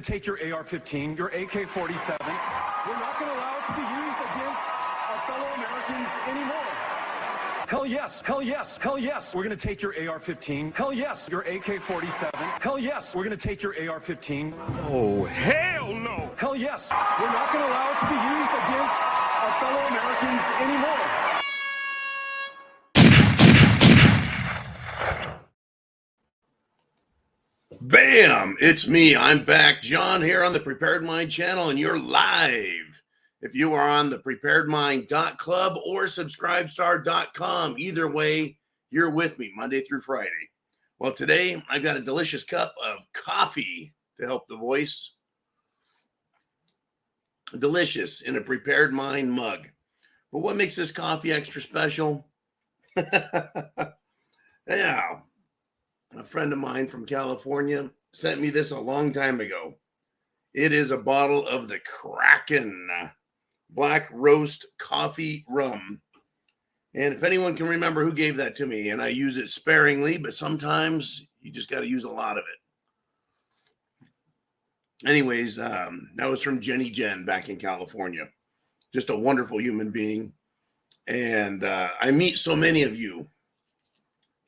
take your AR-15, your AK-47. We're not going to allow it to be used against our fellow Americans anymore. Hell yes, hell yes, hell yes. We're going to take your AR-15. Hell yes, your AK-47. Hell yes, we're going to take your AR-15. Oh, hell no. Hell yes, we're not going to allow it to be used against our fellow Americans anymore. Bam! It's me. I'm back. John here on the Prepared Mind channel, and you're live. If you are on the preparedmind.club or subscribestar.com, either way, you're with me Monday through Friday. Well, today I've got a delicious cup of coffee to help the voice. Delicious in a Prepared Mind mug. But what makes this coffee extra special? Yeah. A friend of mine from California sent me this a long time ago. It is a bottle of the Kraken Black Roast Coffee Rum. And if anyone can remember who gave that to me, and I use it sparingly, but sometimes you just got to use a lot of it. Anyways, that was from Jenny Jen back in California. Just a wonderful human being. And I meet so many of you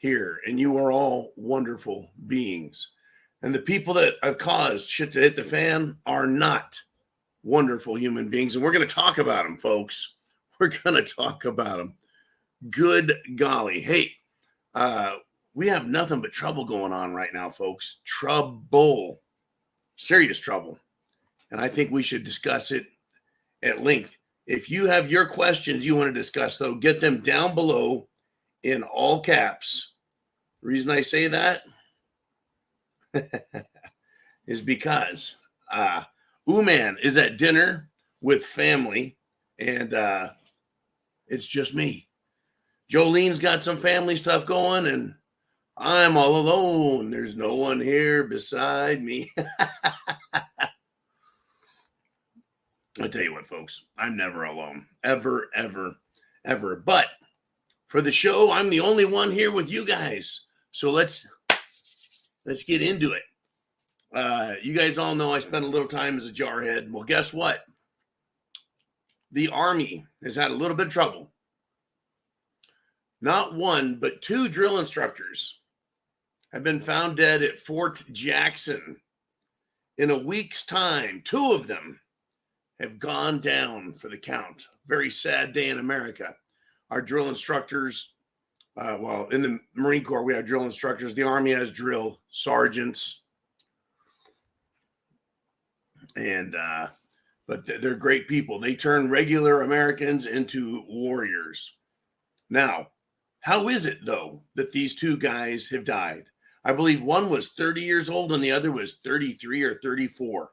here, and you are all wonderful beings. And the people that have caused shit to hit the fan are not wonderful human beings. And we're going to talk about them, folks. We're going to talk about them. Good golly. Hey, we have nothing but trouble going on right now, folks. Trouble. Serious trouble. And I think we should discuss it at length. If you have your questions you want to discuss, though, get them down below in all caps. The reason I say that is because Uman is at dinner with family, and it's just me. Jolene's got some family stuff going, and I'm all alone. There's no one here beside me. I tell you what, folks, I'm never alone. Ever, ever, ever. But for the show, I'm the only one here with you guys. So let's get into it. You guys all know I spent a little time as a jarhead. Well, guess what? The Army has had a little bit of trouble. Not one, but two drill instructors have been found dead at Fort Jackson. In a week's time, two of them have gone down for the count. Very sad day in America. Our drill instructors, in the Marine Corps, we have drill instructors. The Army has drill sergeants. And, but they're great people. They turn regular Americans into warriors. Now, how is it, though, that these two guys have died? I believe one was 30 years old and the other was 33 or 34.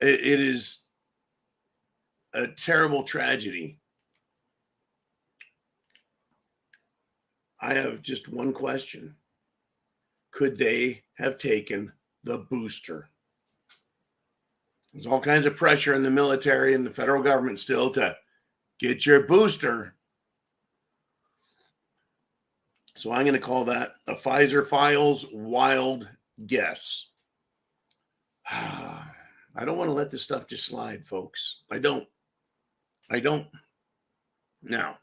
It is a terrible tragedy. I have just one question. Could they have taken the booster? There's all kinds of pressure in the military and the federal government still to get your booster. So I'm going to call that a Pfizer Files wild guess. I don't want to let this stuff just slide, folks. I don't. Now,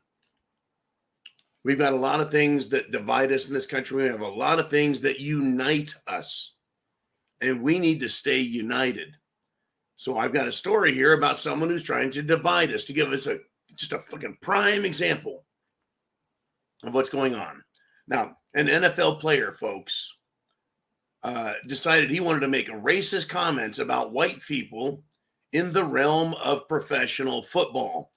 we've got a lot of things that divide us in this country. We have a lot of things that unite us. And we need to stay united. So I've got a story here about someone who's trying to divide us, to give us just a fucking prime example of what's going on. Now, an NFL player, folks, decided he wanted to make racist comments about white people in the realm of professional football.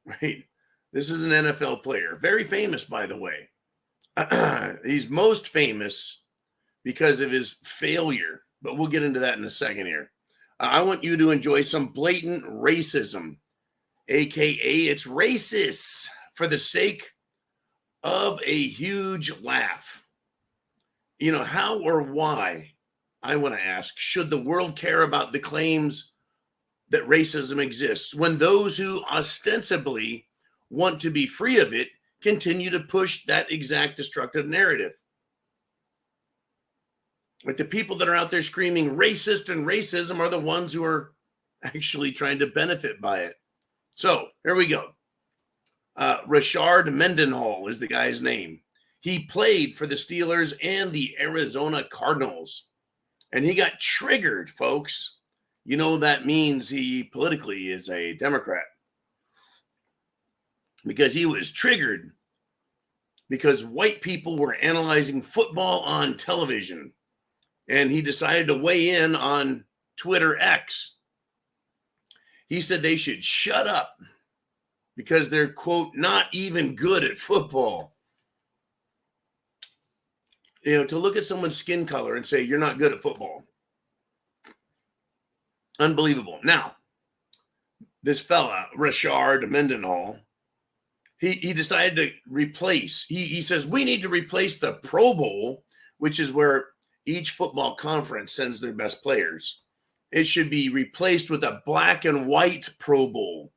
Right? This is an NFL player. Very famous, by the way. He's most famous because of his failure. But we'll get into that in a second here. I want you to enjoy some blatant racism, a.k.a. it's racist for the sake of a huge laugh. You know, how or why, I want to ask, should the world care about the claims that racism exists when those who ostensibly want to be free of it continue to push that exact destructive narrative? Like the people that are out there screaming racist and racism are the ones who are actually trying to benefit by it. So here we go. Rashard Mendenhall is the guy's name. He played for the Steelers and the Arizona Cardinals. And he got triggered, folks. You know, that means he politically is a Democrat. Because he was triggered because white people were analyzing football on television. And he decided to weigh in on Twitter X. He said they should shut up because they're, quote, not even good at football. You know, to look at someone's skin color and say, you're not good at football. Unbelievable. Now, this fella, Rashard Mendenhall, he decided to replace, he says, we need to replace the Pro Bowl, which is where each football conference sends their best players. It should be replaced with a black and white Pro Bowl.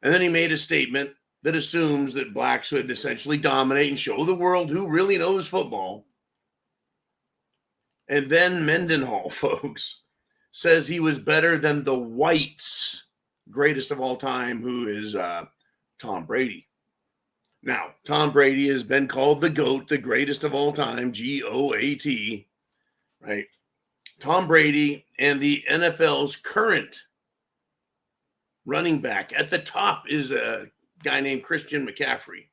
And then he made a statement that assumes that blacks would essentially dominate and show the world who really knows football. And then Mendenhall, folks, says he was better than the whites, greatest of all time, who is Tom Brady. Now, Tom Brady has been called the GOAT, the greatest of all time, GOAT, right? Tom Brady and the NFL's current running back at the top is a guy named Christian McCaffrey,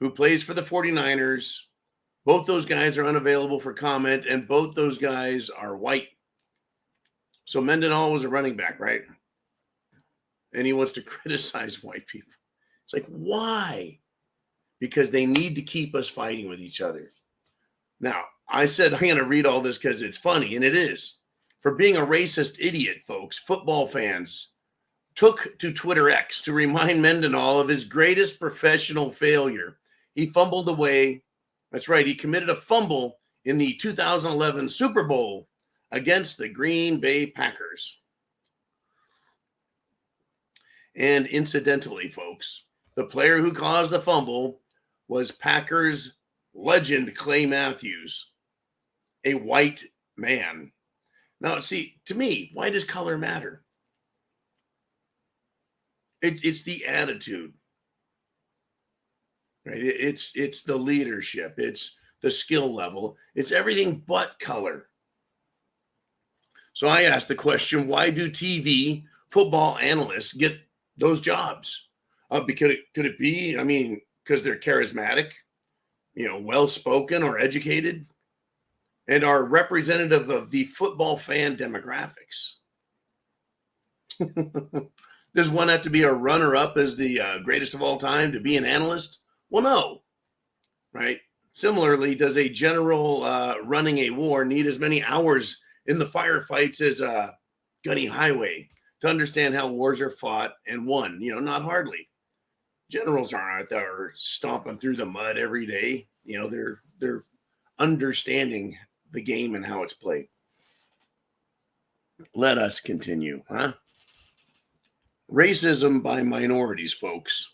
who plays for the 49ers. Both those guys are unavailable for comment, and both those guys are white. So Mendenhall was a running back, right? And he wants to criticize white people. It's like, why? Because they need to keep us fighting with each other. Now, I said I'm going to read all this because it's funny, and it is. For being a racist idiot, folks, football fans took to Twitter X to remind Mendenhall of his greatest professional failure. He fumbled away. That's right. He committed a fumble in the 2011 Super Bowl against the Green Bay Packers. And incidentally, folks, the player who caused the fumble was Packers legend Clay Matthews, a white man. Now, see, to me, why does color matter? It's the attitude, right? It's the leadership. It's the skill level. It's everything but color. So I asked the question, why do TV football analysts get those jobs? Because could it be, I mean, because they're charismatic, well-spoken or educated, and are representative of the football fan demographics? Does one have to be a runner-up as the greatest of all time to be an analyst? Well, no, right? Similarly, does a general running a war need as many hours in the firefights as a gunny highway to understand how wars are fought and won? Not hardly. Generals aren't out there stomping through the mud every day. They're understanding the game and how it's played. Let us continue, huh? Racism by minorities, folks,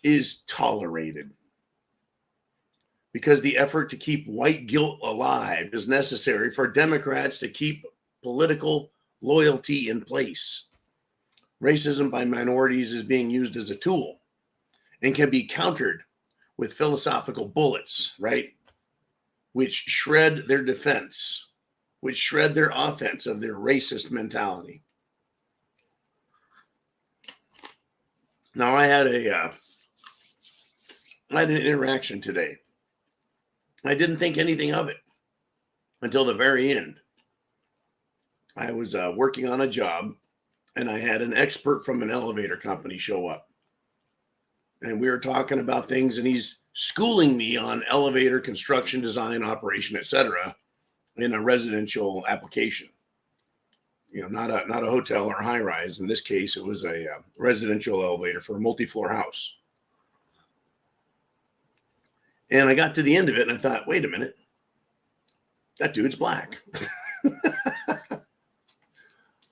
is tolerated because the effort to keep white guilt alive is necessary for Democrats to keep political loyalty in place. Racism by minorities is being used as a tool and can be countered with philosophical bullets, right? Which shred their defense, which shred their offense of their racist mentality. Now, I had an interaction today. I didn't think anything of it until the very end. I was working on a job, and I had an expert from an elevator company show up. And we were talking about things, and he's schooling me on elevator construction, design, operation, etc., in a residential application. Not a hotel or high rise. In this case, it was a residential elevator for a multi-floor house. And I got to the end of it, and I thought, wait a minute, that dude's black.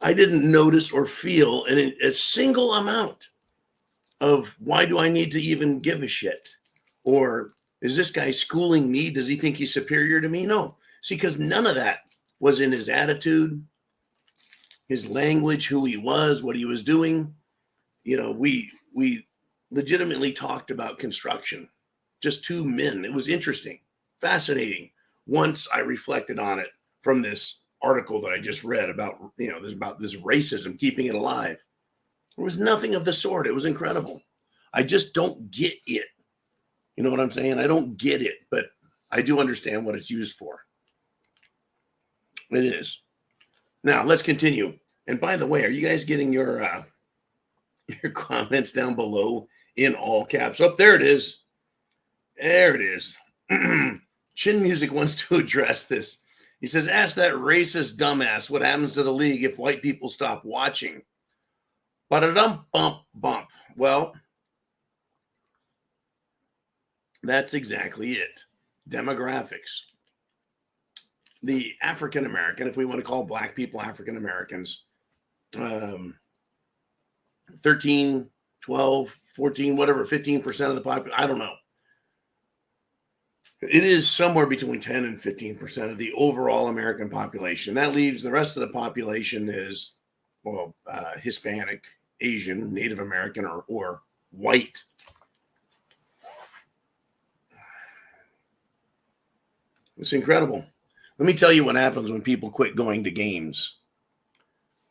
I didn't notice or feel a single amount of why do I need to even give a shit? Or is this guy schooling me? Does he think he's superior to me? No. See, because none of that was in his attitude, his language, who he was, what he was doing. You know, we legitimately talked about construction, just two men. It was interesting, fascinating. Once I reflected on it from this article that I just read about, about this racism, keeping it alive. There was nothing of the sort. It was incredible. I just don't get it. You know what I'm saying? I don't get it, but I do understand what it's used for. It is. Now, let's continue. And by the way, are you guys getting your comments down below in all caps? Oh, there it is. There it is. Chin Music wants to address this. He says, ask that racist dumbass what happens to the league if white people stop watching. Ba-da-dum, bump, bump. Well, that's exactly it. Demographics. The African American, if we want to call black people African Americans, 13, 12, 14, whatever, 15% of the population, I don't know. It is somewhere between 10 and 15% of the overall American population. That leaves the rest of the population is, Hispanic, Asian, Native American, or white. It's incredible. Let me tell you what happens when people quit going to games.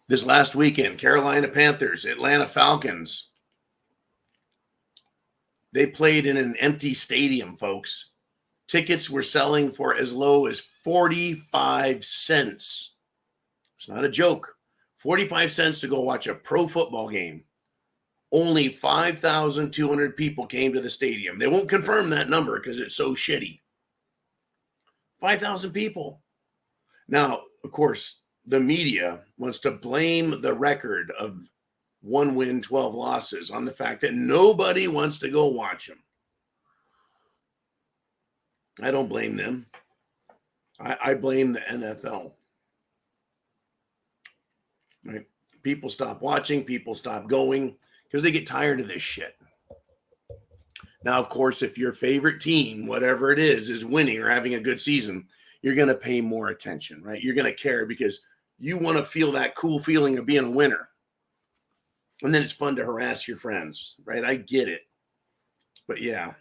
This last weekend, Carolina Panthers, Atlanta Falcons, they played in an empty stadium, folks. Tickets were selling for as low as 45 cents. It's not a joke. 45 cents to go watch a pro football game. Only 5,200 people came to the stadium. They won't confirm that number because it's so shitty. 5,000 people. Now, of course, the media wants to blame the record of 1 win, 12 losses on the fact that nobody wants to go watch them. I don't blame them. I blame the NFL. Right? People stop watching, people stop going because they get tired of this shit. Now, of course, if your favorite team, whatever it is winning or having a good season, you're going to pay more attention, right? You're going to care because you want to feel that cool feeling of being a winner. And then it's fun to harass your friends, right? I get it. But yeah,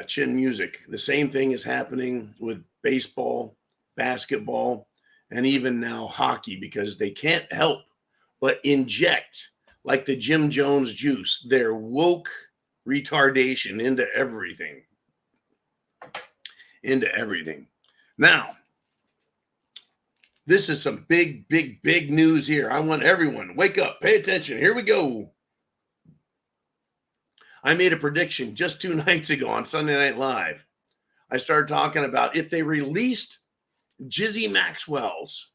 Chin Music, the same thing is happening with baseball, basketball, and even now hockey because they can't help but inject, like the Jim Jones juice, their woke retardation into everything. Into everything. Now, this is some big news here. I want everyone, wake up, pay attention. Here we go. I made a prediction just 2 nights ago on Sunday Night Live. I started talking about if they released Jizzy Maxwell's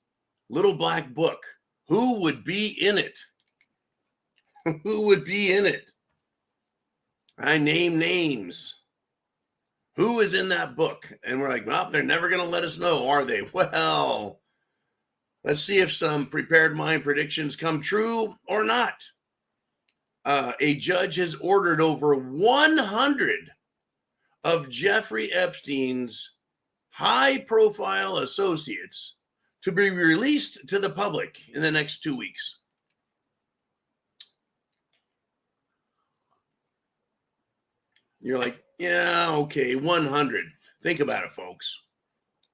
Little Black Book, who would be in it? Who would be in it? I name names. Who is in that book? And we're like, well, they're never going to let us know, are they? Well, let's see if some prepared mind predictions come true or not. A judge has ordered over 100 of Jeffrey Epstein's high-profile associates to be released to the public in the next 2 weeks. You're like, yeah, okay, 100. Think about it, folks.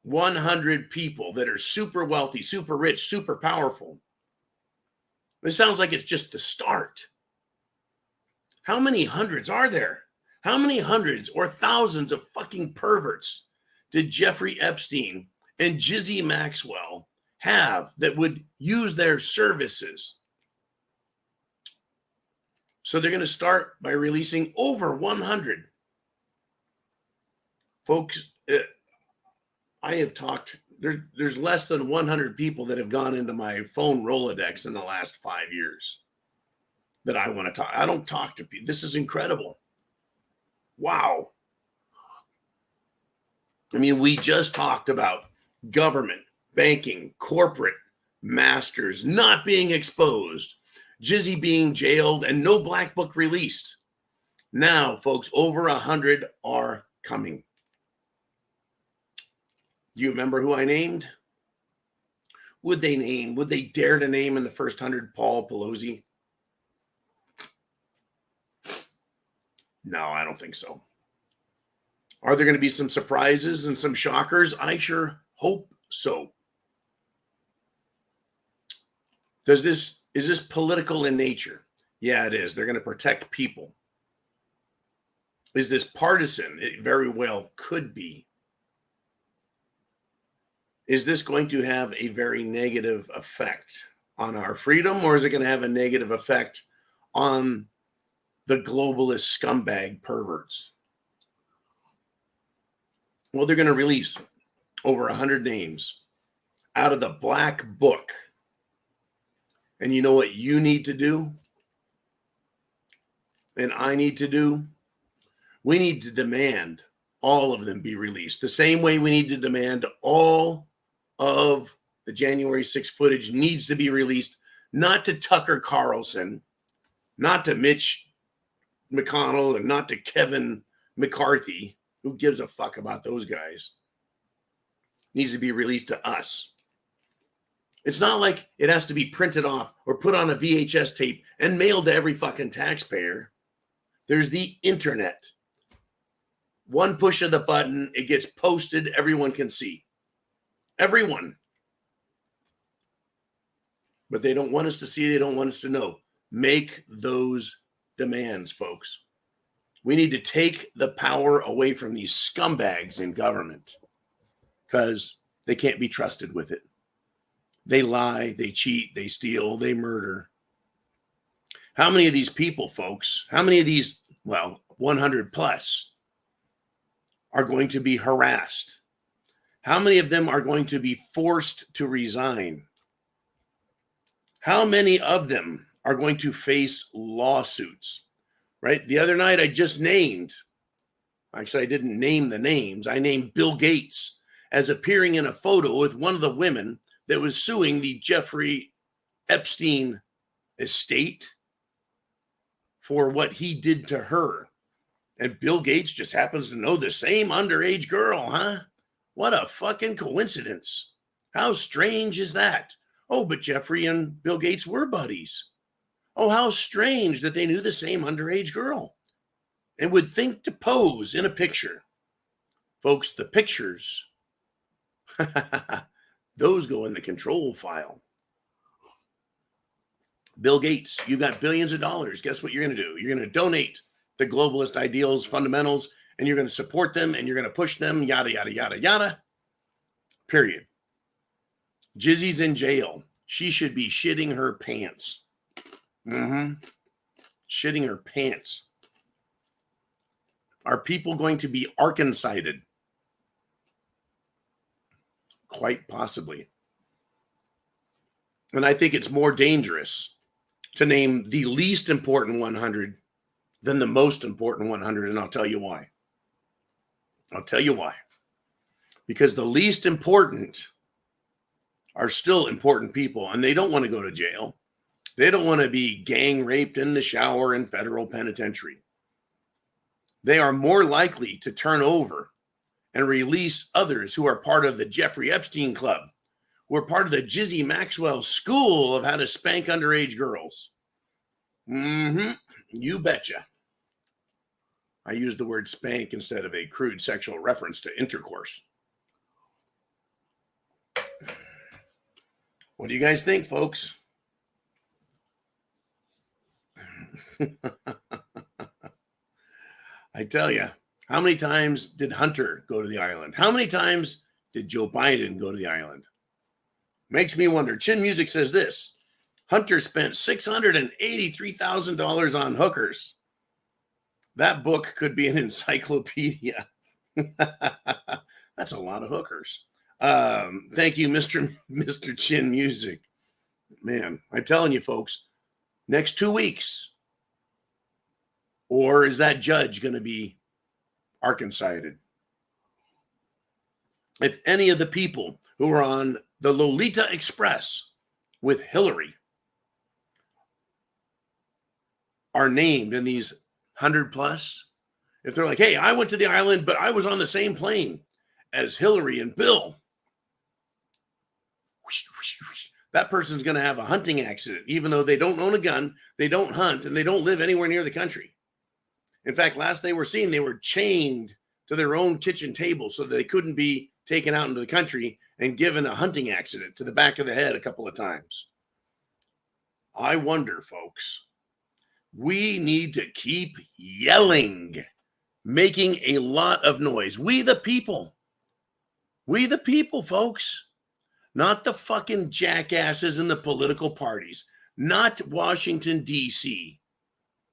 100 people that are super wealthy, super rich, super powerful. It sounds like it's just the start. How many hundreds are there? How many hundreds or thousands of fucking perverts did Jeffrey Epstein and Jizzy Maxwell have that would use their services? So they're going to start by releasing over 100. Folks, I have talked, there's less than 100 people that have gone into my phone Rolodex in the last 5 years that I want to talk. I don't talk to people. This is incredible. Wow. I mean, we just talked about government, banking, corporate masters not being exposed, Jizzy being jailed, and no black book released. Now, folks, over 100 are coming. Do you remember who I named? Would they dare to name in the first 100 Paul Pelosi? No, I don't think so. Are there going to be some surprises and some shockers? I sure hope so. Is this political in nature? Yeah, it is. They're going to protect people. Is this partisan? It very well could be. Is this going to have a very negative effect on our freedom, or is it going to have a negative effect on the globalist scumbag perverts? Well, they're going to release over 100 names out of the black book. And you know what you need to do? And I need to do? We need to demand all of them be released. The same way we need to demand all of the January 6th footage needs to be released, not to Tucker Carlson, not to Mitch McConnell, and not to Kevin McCarthy. Who gives a fuck about those guys? Needs to be released to us. It's not like it has to be printed off or put on a VHS tape and mailed to every fucking taxpayer. There's the internet. One push of the button, it gets posted, everyone can see. Everyone. But they don't want us to see, they don't want us to know. Make those demands, folks. We need to take the power away from these scumbags in government because they can't be trusted with it. They lie, they cheat, they steal, they murder. How many of these people, folks, how many of these, 100 plus, are going to be harassed? How many of them are going to be forced to resign? How many of them are going to face lawsuits? Right? The other night I just named, actually I didn't name the names, I named Bill Gates as appearing in a photo with one of the women that was suing the Jeffrey Epstein estate for what he did to her. And Bill Gates just happens to know the same underage girl, huh? What a fucking coincidence. How strange is that? Oh, but Jeffrey and Bill Gates were buddies. Oh, how strange that they knew the same underage girl and would think to pose in a picture. Folks, the pictures, those go in the control file. Bill Gates, you got billions of dollars. Guess what you're going to do? You're going to donate the globalist ideals, fundamentals, and you're going to support them and you're going to push them, yada, yada, yada, yada. Period. Jizzy's in jail. She should be shitting her pants. Shitting her pants. Are people going to be Arkancided? Quite possibly. And I think it's more dangerous to name the least important 100 than the most important 100, and I'll tell you why. I'll tell you why. Because the least important are still important people, and they don't want to go to jail. They don't want to be gang raped in the shower in federal penitentiary. They are more likely to turn over and release others who are part of the Jeffrey Epstein Club, who are part of the Jizzy Maxwell School of how to spank underage girls. You betcha. I used the word spank instead of a crude sexual reference to intercourse. What do you guys think, folks? I tell you, how many times did Hunter go to the island? How many times did Joe Biden go to the island? Makes me wonder. Chin Music says this. Hunter spent $683,000 on hookers. That book could be an encyclopedia. That's a lot of hookers. Thank you, Mr. Chin Music. Man, I'm telling you, folks, next 2 weeks. Or is that judge going to be Arkancided? If any of the people who are on the Lolita Express with Hillary are named in these 100 plus, if they're like, hey, I went to the island, but I was on the same plane as Hillary and Bill, that person's going to have a hunting accident, even though they don't own a gun, they don't hunt, and they don't live anywhere near the country. In fact, last they were seen, they were chained to their own kitchen table so that they couldn't be taken out into the country and given a hunting accident to the back of the head a couple of times. I wonder, folks, we need to keep yelling, making a lot of noise. We the people, folks, not the fucking jackasses in the political parties, not Washington, D.C.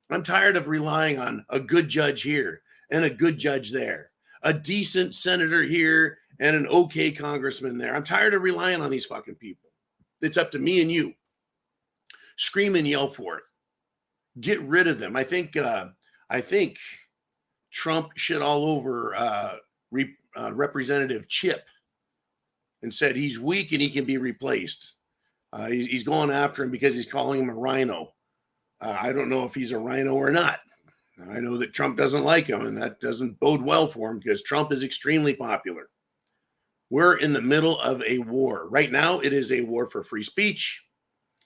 I'm tired of relying on a good judge here and a good judge there, a decent senator here and an okay congressman there. I'm tired of relying on these fucking people. It's up to me and you. Scream and yell for it. Get rid of them. I think Trump shit all over Representative Chip and said he's weak and he can be replaced. He's going after him because he's calling him a rhino. I don't know if he's a rhino or not. I know that Trump doesn't like him, and that doesn't bode well for him because Trump is extremely popular. We're in the middle of a war. Right now, it is a war for free speech.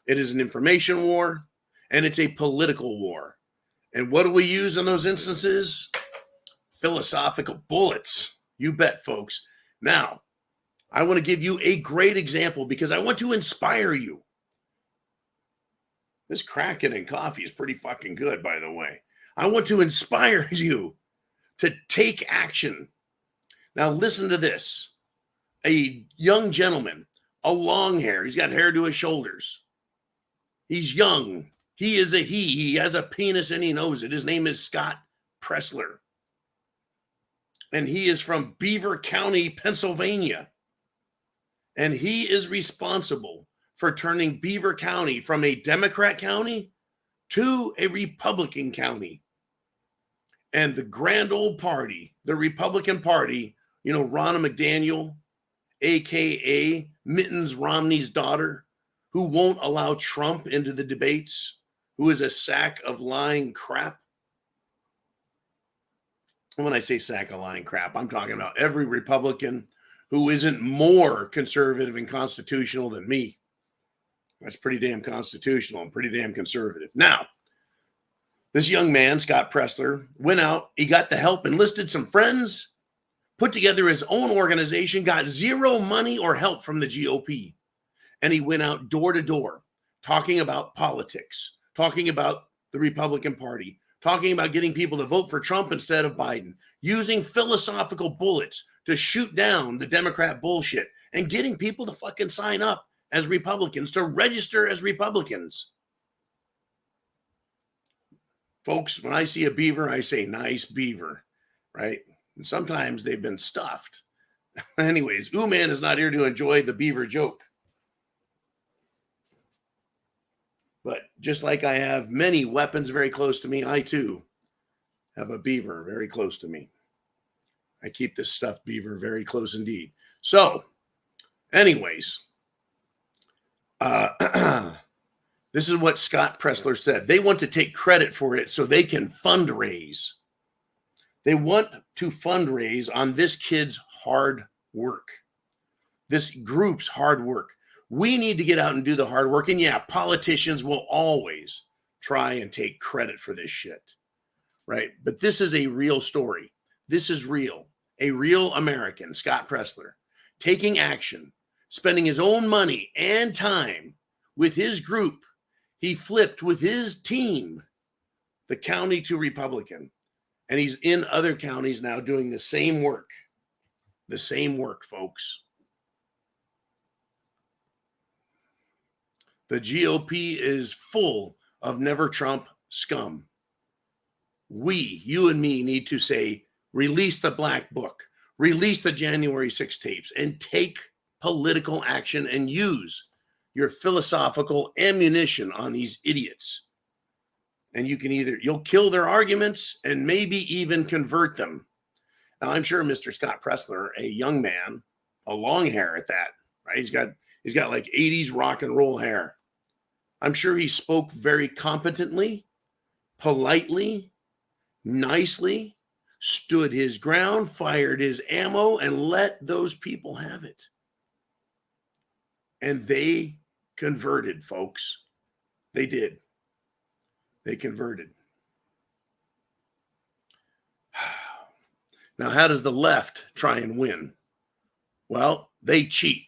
It is an information war, and it's a political war. And what do we use in those instances? Philosophical bullets. You bet, folks. Now, I want to give you a great example because I want to inspire you. This Kraken and coffee is pretty fucking good, by the way. I want to inspire you to take action. Now, listen to this. A young gentleman, a long hair. He's got hair to his shoulders. He's young. He is a he. He has a penis and he knows it. His name is Scott Pressler. And he is from Beaver County, Pennsylvania. And he is responsible for turning Beaver County from a Democrat county to a Republican county. And the grand old party, the Republican Party, you know, Ronna McDaniel, a.k.a. Mittens Romney's daughter, who won't allow Trump into the debates, who is a sack of lying crap. And when I say sack of lying crap, I'm talking about every Republican who isn't more conservative and constitutional than me. That's pretty damn constitutional and pretty damn conservative. Now, this young man, Scott Pressler, went out, he got the help, enlisted some friends, put together his own organization, got zero money or help from the GOP. And he went out door to door, talking about politics, talking about the Republican Party, talking about getting people to vote for Trump instead of Biden, using philosophical bullets to shoot down the Democrat bullshit and getting people to fucking sign up as Republicans, to register as Republicans. Folks, when I see a beaver, I say, nice beaver, right? And sometimes they've been stuffed. Anyways, man is not here to enjoy the beaver joke. But just like I have many weapons very close to me, I too have a beaver very close to me. I keep this stuffed beaver very close indeed. So, anyways, this is what Scott Pressler said. They want to take credit for it so they can fundraise. They want to fundraise on this kid's hard work, this group's hard work. We need to get out and do the hard work. And yeah, politicians will always try and take credit for this shit, right? But this is a real story. This is real. A real American, Scott Pressler, taking action, spending his own money and time with his group. He flipped with his team the county to Republican. And he's in other counties now doing the same work. The same work, folks. The GOP is full of never Trump scum. We, you and me, need to say, release the black book, release the January 6 tapes, and take political action and use your philosophical ammunition on these idiots. And you can you'll kill their arguments and maybe even convert them. Now, I'm sure Mr. Scott Pressler, a young man, a long hair at that, right? He's got like 80s rock and roll hair. I'm sure he spoke very competently, politely, nicely, stood his ground, fired his ammo, and let those people have it. And they converted, folks. They did. They converted. Now, how does the left try and win? Well, they cheat.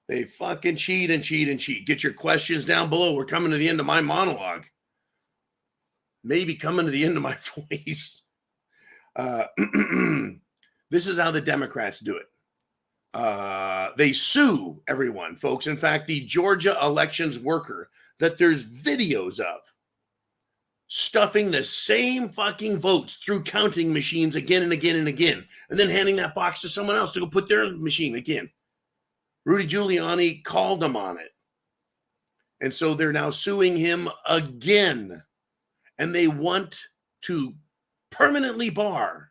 They fucking cheat and cheat and cheat. Get your questions down below. We're coming to the end of my monologue. Maybe coming to the end of my voice. This is how the Democrats do it. They sue everyone, folks. In fact, the Georgia elections worker that there's videos of stuffing the same fucking votes through counting machines again and again and again, and then handing that box to someone else to go put their machine again. Rudy Giuliani called them on it. And so they're now suing him again. And they want to permanently bar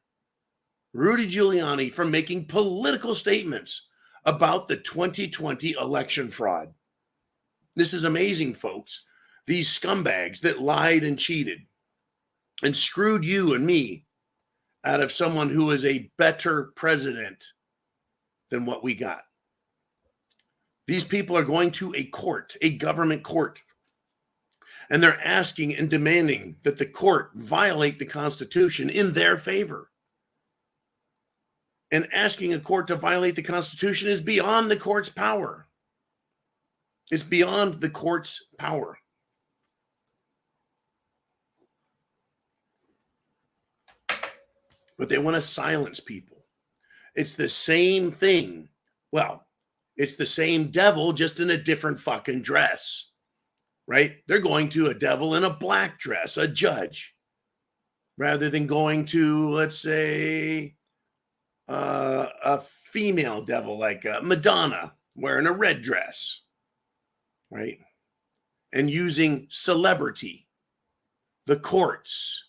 Rudy Giuliani from making political statements about the 2020 election fraud. This is amazing, folks. These scumbags that lied and cheated and screwed you and me out of someone who is a better president than what we got. These people are going to a court, a government court, and they're asking and demanding that the court violate the Constitution in their favor. And asking a court to violate the Constitution is beyond the court's power. It's beyond the court's power. But they want to silence people. It's the same thing. Well, it's the same devil, just in a different fucking dress, right? They're going to a devil in a black dress, a judge, rather than going to, let's say, a female devil like Madonna wearing a red dress, right? And using celebrity, the courts,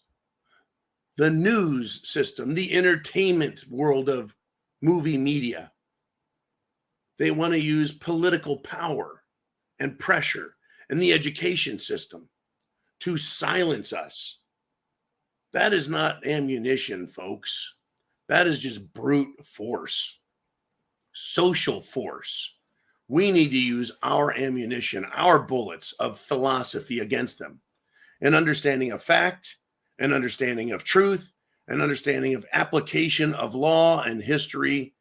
the news system, the entertainment world of movie media. They want to use political power and pressure and the education system to silence us. That is not ammunition, folks. That is just brute force, social force. We need to use our ammunition, our bullets of philosophy against them, an understanding of fact, an understanding of truth, an understanding of application of law and history,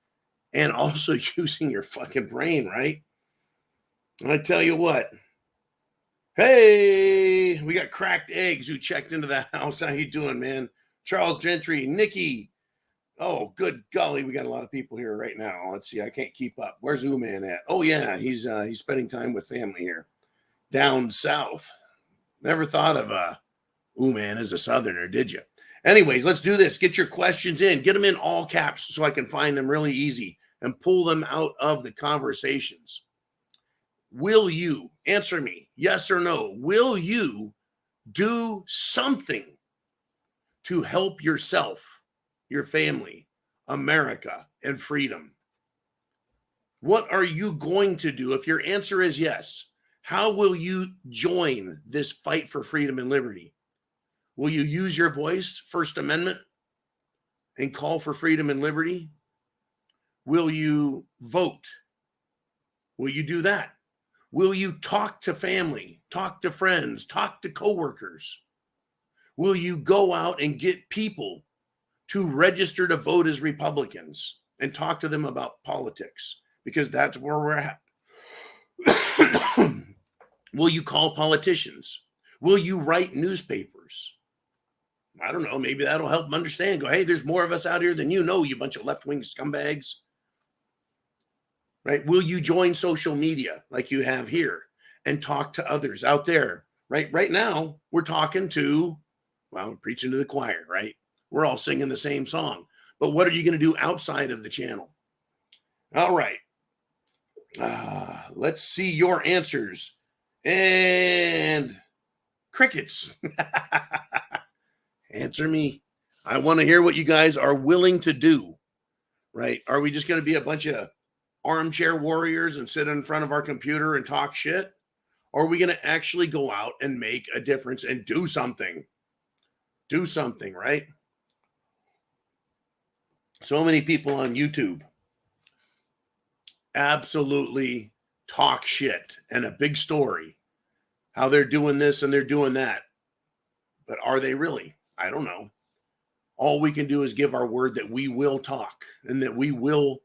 and also using your fucking brain, right? And I tell you what, hey, we got Cracked Eggs who checked into the house. How you doing, man? Charles Gentry, Nikki. Oh, good golly, we got a lot of people here right now. Let's see, I can't keep up. Where's U-Man at? Oh yeah, he's spending time with family here down south. Never thought of U-Man as a southerner, did you? Anyways, let's do this. Get your questions in. Get them in all caps so I can find them really easy and pull them out of the conversations. Will you, answer me, yes or no, will you do something to help yourself, your family, America, and freedom? What are you going to do? If your answer is yes, how will you join this fight for freedom and liberty? Will you use your voice, First Amendment, and call for freedom and liberty? Will you vote? Will you do that? Will you talk to family, talk to friends, talk to coworkers? Will you go out and get people to register to vote as Republicans and talk to them about politics? Because that's where we're at. Will you call politicians? Will you write newspapers? I don't know. Maybe that'll help them understand. Go, hey, there's more of us out here than you know, you bunch of left-wing scumbags. Right? Will you join social media like you have here and talk to others out there? Right? Right now, we're talking to, well, we're preaching to the choir, right? We're all singing the same song. But what are you going to do outside of the channel? All right. Let's see your answers. And crickets. Answer me. I want to hear what you guys are willing to do, right? Are we just going to be a bunch of armchair warriors and sit in front of our computer and talk shit? Or are we going to actually go out and make a difference and do something? Do something, right? So many people on YouTube absolutely talk shit and a big story, how they're doing this and they're doing that. But are they really? I don't know. All we can do is give our word that we will talk and that we will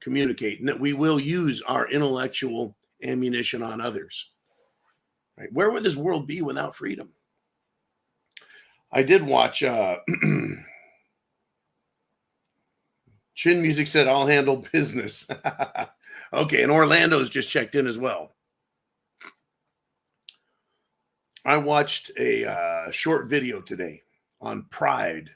communicate and that we will use our intellectual ammunition on others. Right? Where would this world be without freedom? I did watch Chin Music said, I'll handle business. Okay, and Orlando's just checked in as well. I watched a short video today on pride.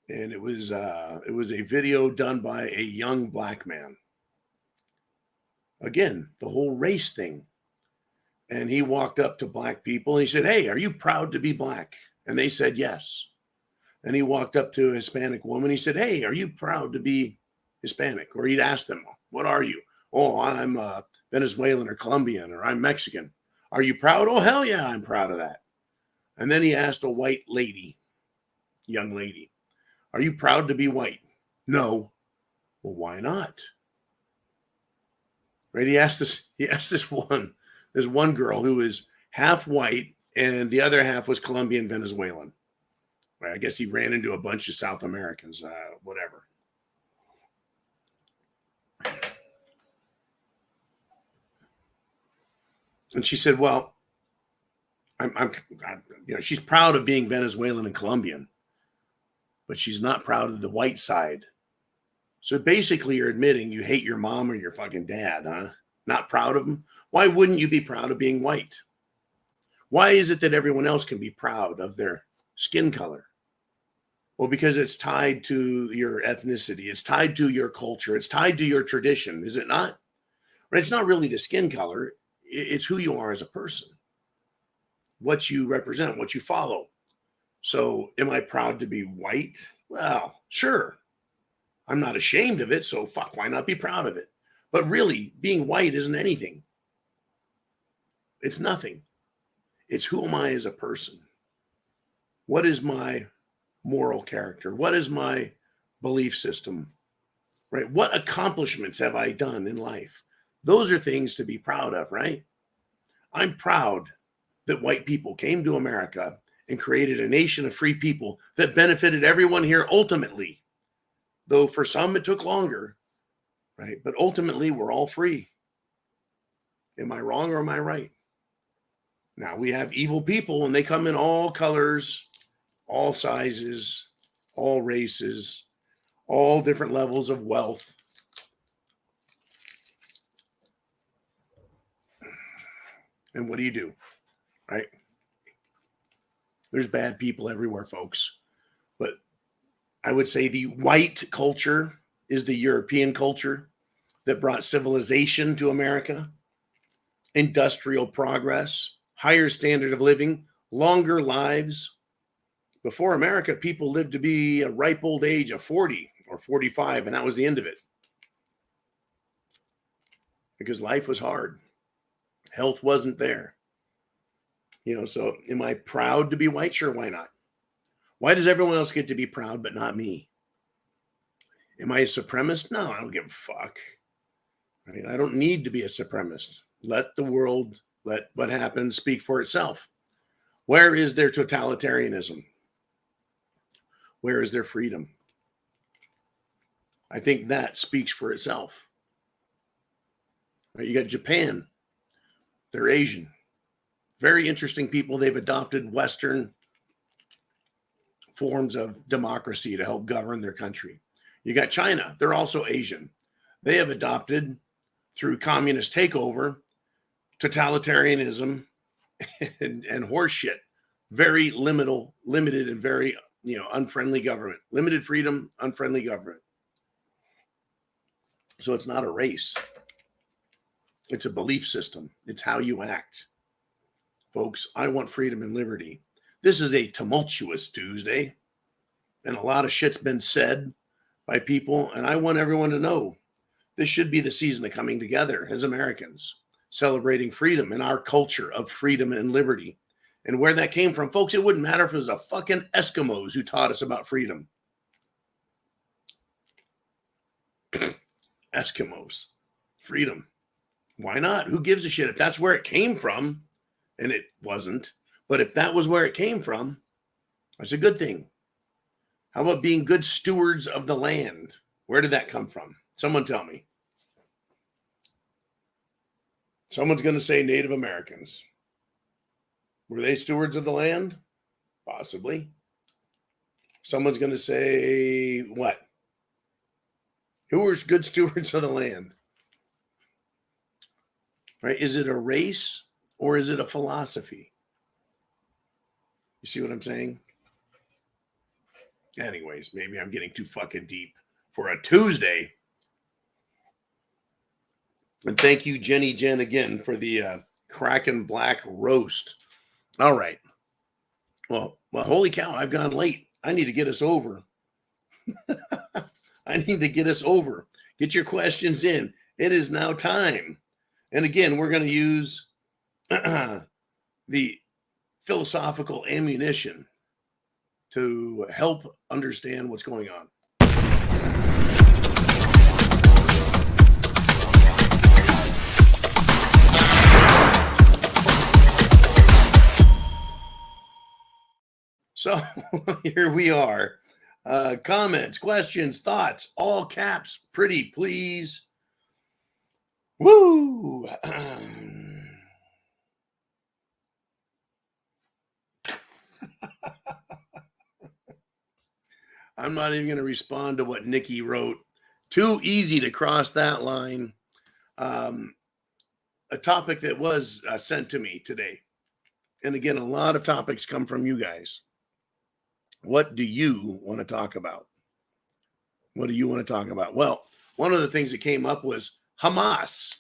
And it was a video done by a young black man. Again, the whole race thing. And he walked up to black people and he said, hey, are you proud to be black? And they said, yes. And he walked up to a Hispanic woman. He said, hey, are you proud to be Hispanic? Or he'd ask them, what are you? Oh, I'm Venezuelan or Colombian, or I'm Mexican. Are you proud? Oh, hell yeah, I'm proud of that. And then he asked a white lady, young lady, are you proud to be white? No. Well, why not? Right? He asked this one girl who is half white and the other half was Colombian Venezuelan. Right? I guess he ran into a bunch of South Americans, whatever. And she said, well, I'm she's proud of being Venezuelan and Colombian, but she's not proud of the white side. So basically you're admitting you hate your mom or your fucking dad, huh? Not proud of them? Why wouldn't you be proud of being white? Why is it that everyone else can be proud of their skin color? Well, because it's tied to your ethnicity. It's tied to your culture. It's tied to your tradition, is it not? Right? It's not really the skin color. It's who you are as a person, what you represent, what you follow. So am I proud to be white? Well, sure. I'm not ashamed of it, so fuck, why not be proud of it? But really, being white isn't anything. It's nothing. It's who am I as a person? What is my moral character? What is my belief system? Right? What accomplishments have I done in life? Those are things to be proud of, right? I'm proud that white people came to America and created a nation of free people that benefited everyone here ultimately. Though for some it took longer, right? But ultimately we're all free. Am I wrong or am I right? Now we have evil people and they come in all colors, all sizes, all races, all different levels of wealth. And what do? Right? There's bad people everywhere, folks. But I would say the white culture is the European culture that brought civilization to America, industrial progress, higher standard of living, longer lives. Before America, people lived to be a ripe old age of 40 or 45, and that was the end of it. Because life was hard. Health wasn't there. So am I proud to be white? Sure, why not? Why does everyone else get to be proud, but not me? Am I a supremacist? No, I don't give a fuck. Right? I don't need to be a supremacist. Let the world, let what happens speak for itself. Where is their totalitarianism? Where is their freedom? I think that speaks for itself. Right? You got Japan. They're Asian. Very interesting people. They've adopted Western forms of democracy to help govern their country. You got China. They're also Asian. They have adopted, through communist takeover, totalitarianism and horseshit. Very limited and very unfriendly government. Limited freedom, unfriendly government. So it's not a race. It's a belief system. It's how you act. Folks, I want freedom and liberty. This is a tumultuous Tuesday, and a lot of shit's been said by people, and I want everyone to know this should be the season of coming together as Americans, celebrating freedom and our culture of freedom and liberty. And where that came from, folks, it wouldn't matter if it was a fucking Eskimos who taught us about freedom. Eskimos. Freedom. Why not? Who gives a shit? If that's where it came from, and it wasn't, but if that was where it came from, that's a good thing. How about being good stewards of the land? Where did that come from? Someone tell me. Someone's going to say Native Americans. Were they stewards of the land? Possibly. Someone's going to say what? Who were good stewards of the land? Right? Is it a race or is it a philosophy? You see what I'm saying? Anyways, maybe I'm getting too fucking deep for a Tuesday. And thank you, Jenny Jen, again for the Kraken Black roast. All right. Well, holy cow, I've gone late. I need to get us over. I need to get us over. Get your questions in. It is now time. And again, we're going to use the philosophical ammunition to help understand what's going on. So here we are. Comments, questions, thoughts, all caps, pretty please. Woo! I'm not even going to respond to what Nikki wrote. Too easy to cross that line. A topic that was sent to me today. And again, a lot of topics come from you guys. What do you want to talk about? What do you want to talk about? Well, one of the things that came up was Hamas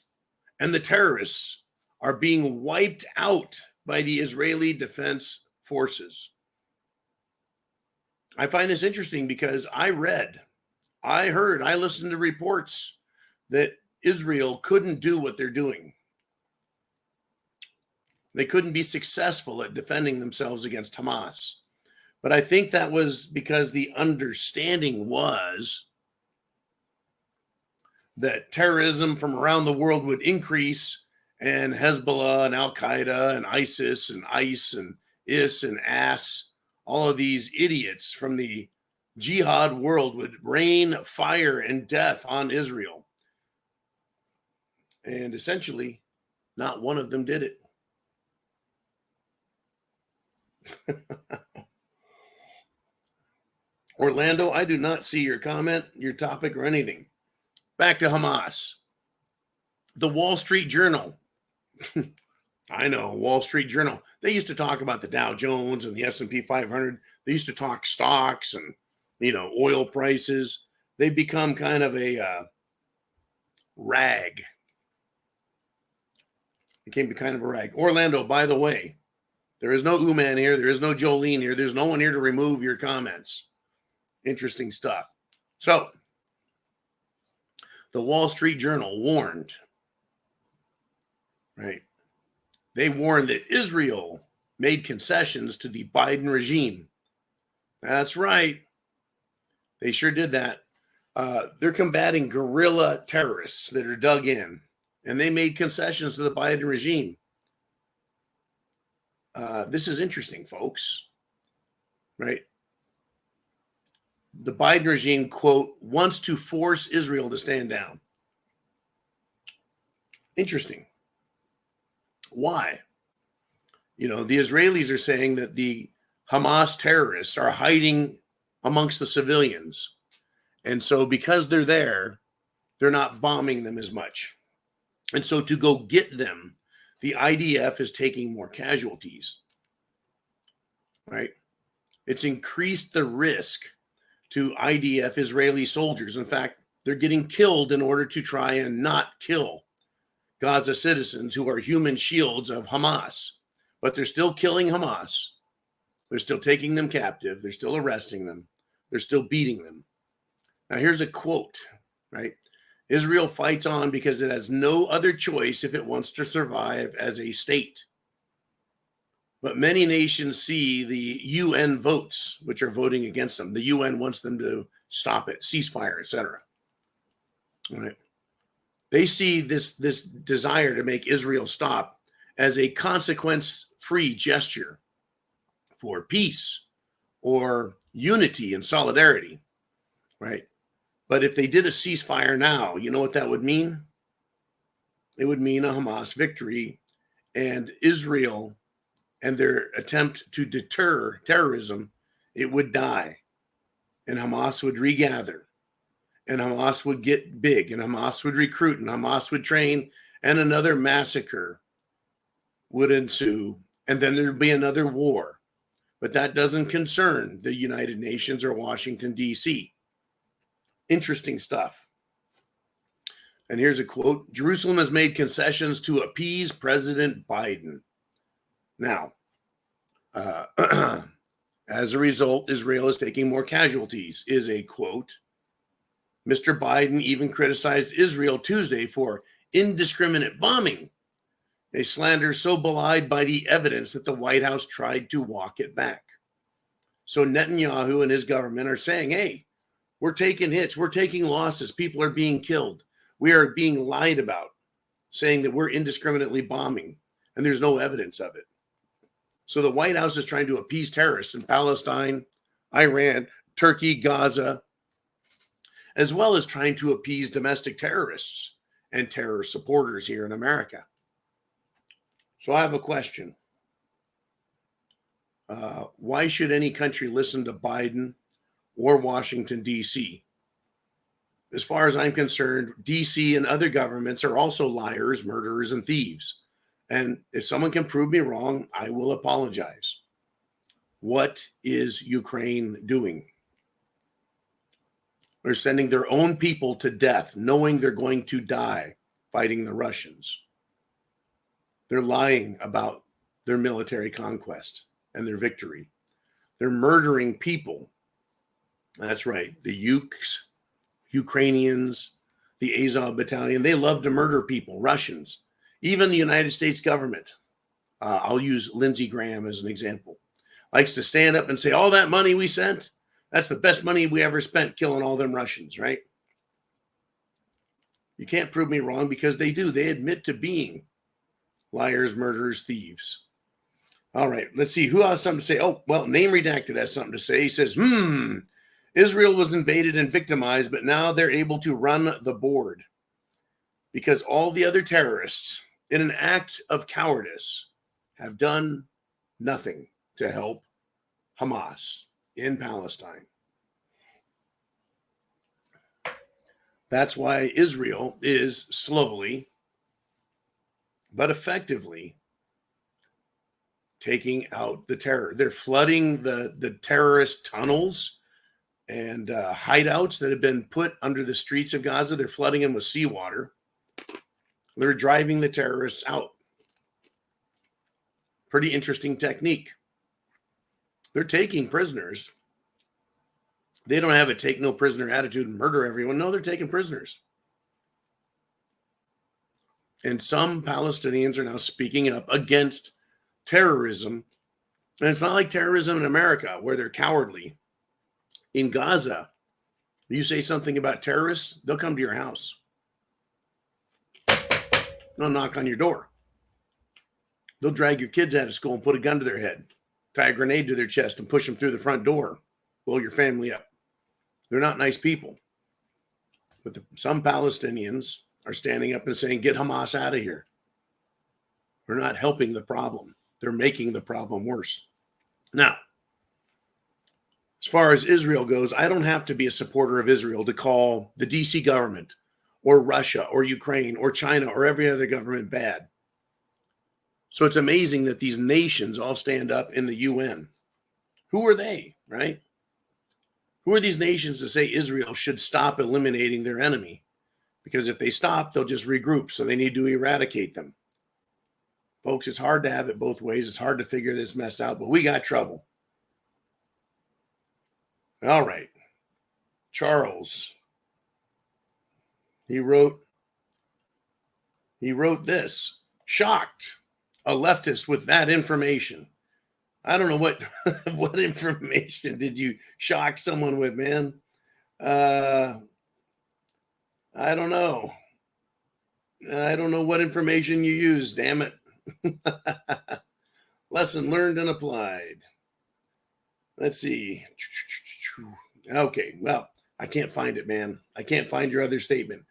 and the terrorists are being wiped out by the Israeli Defense Forces. I find this interesting because I listened to reports that Israel couldn't do what they're doing. They couldn't be successful at defending themselves against Hamas. But I think that was because the understanding was that terrorism from around the world would increase, and Hezbollah and Al-Qaeda and ISIS and ICE and IS and AS, all of these idiots from the jihad world would rain fire and death on Israel. And essentially, not one of them did it. Orlando, I do not see your comment, your topic, or anything. Back to Hamas. The Wall Street Journal. I know, Wall Street Journal. They used to talk about the Dow Jones and the S&P 500. They used to talk stocks and, oil prices. They've become kind of a rag. Became kind of a rag. Orlando, by the way, there is no Uman here. There is no Jolene here. There's no one here to remove your comments. Interesting stuff. So, the Wall Street Journal warned, right? They warned that Israel made concessions to the Biden regime. That's right. They sure did that. They're combating guerrilla terrorists that are dug in, and they made concessions to the Biden regime. This is interesting, folks, right? The Biden regime, quote, wants to force Israel to stand down. Interesting. Why? The Israelis are saying that the Hamas terrorists are hiding amongst the civilians. And so because they're there, they're not bombing them as much. And so to go get them, the IDF is taking more casualties, right? It's increased the risk to IDF Israeli soldiers. In fact, they're getting killed in order to try and not kill Gaza citizens who are human shields of Hamas. But they're still killing Hamas. They're still taking them captive. They're still arresting them. They're still beating them. Now, here's a quote, right? Israel fights on because it has no other choice if it wants to survive as a state. But many nations see the UN votes, which are voting against them. The UN wants them to stop it, ceasefire, etc. All right. They see this desire to make Israel stop as a consequence-free gesture for peace or unity and solidarity, right? But if they did a ceasefire now, you know what that would mean? It would mean a Hamas victory, and Israel and their attempt to deter terrorism, it would die, and Hamas would regather, and Hamas would get big, and Hamas would recruit, and Hamas would train, and another massacre would ensue, and then there'd be another war. But that doesn't concern the United Nations or Washington, D.C. Interesting stuff. And here's a quote: Jerusalem has made concessions to appease President Biden. Now, as a result, Israel is taking more casualties, is a quote. Mr. Biden even criticized Israel Tuesday for indiscriminate bombing, a slander so belied by the evidence that the White House tried to walk it back. So Netanyahu and his government are saying, hey, we're taking hits, we're taking losses, people are being killed, we are being lied about, saying that we're indiscriminately bombing, and there's no evidence of it. So the White House is trying to appease terrorists in Palestine, Iran, Turkey, Gaza, as well as trying to appease domestic terrorists and terror supporters here in America. So I have a question. Why should any country listen to Biden or Washington, D.C.? As far as I'm concerned, D.C. and other governments are also liars, murderers, and thieves. And if someone can prove me wrong, I will apologize. What is Ukraine doing? They're sending their own people to death, knowing they're going to die fighting the Russians. They're lying about their military conquest and their victory. They're murdering people. That's right. The Ukrainians, the Azov battalion, they love to murder people, Russians. Even the United States government, I'll use Lindsey Graham as an example, likes to stand up and say, all that money we sent, that's the best money we ever spent killing all them Russians, right? You can't prove me wrong because they do. They admit to being liars, murderers, thieves. All right, let's see. Who has something to say? Oh, well, Name Redacted has something to say. He says, Israel was invaded and victimized, but now they're able to run the board because all the other terrorists, in an act of cowardice, have done nothing to help Hamas in Palestine. That's why Israel is slowly but effectively taking out the terror. They're flooding the terrorist tunnels and hideouts that have been put under the streets of Gaza. They're flooding them with seawater. They're driving the terrorists out. Pretty interesting technique. They're taking prisoners. They don't have a take no prisoner attitude and murder everyone. No, they're taking prisoners. And some Palestinians are now speaking up against terrorism. And it's not like terrorism in America where they're cowardly. In Gaza, you say something about terrorists, they'll come to your house. They'll knock on your door. They'll drag your kids out of school and put a gun to their head, tie a grenade to their chest and push them through the front door, blow your family up. They're not nice people. But some Palestinians are standing up and saying, get Hamas out of here. They're not helping the problem. They're making the problem worse. Now, as far as Israel goes, I don't have to be a supporter of Israel to call the DC government or Russia or Ukraine or China or every other government bad. So it's amazing that these nations all stand up in the UN. Who are they, right? Who are these nations to say Israel should stop eliminating their enemy? Because if they stop, they'll just regroup. So they need to eradicate them. Folks, it's hard to have it both ways. It's hard to figure this mess out, but we got trouble. All right. Charles. He wrote this. Shocked. A leftist with that information. I don't know what information did you shock someone with, man? I don't know. I don't know what information you use, damn it. Lesson learned and applied. Let's see. Okay, well, I can't find it, man. I can't find your other statement.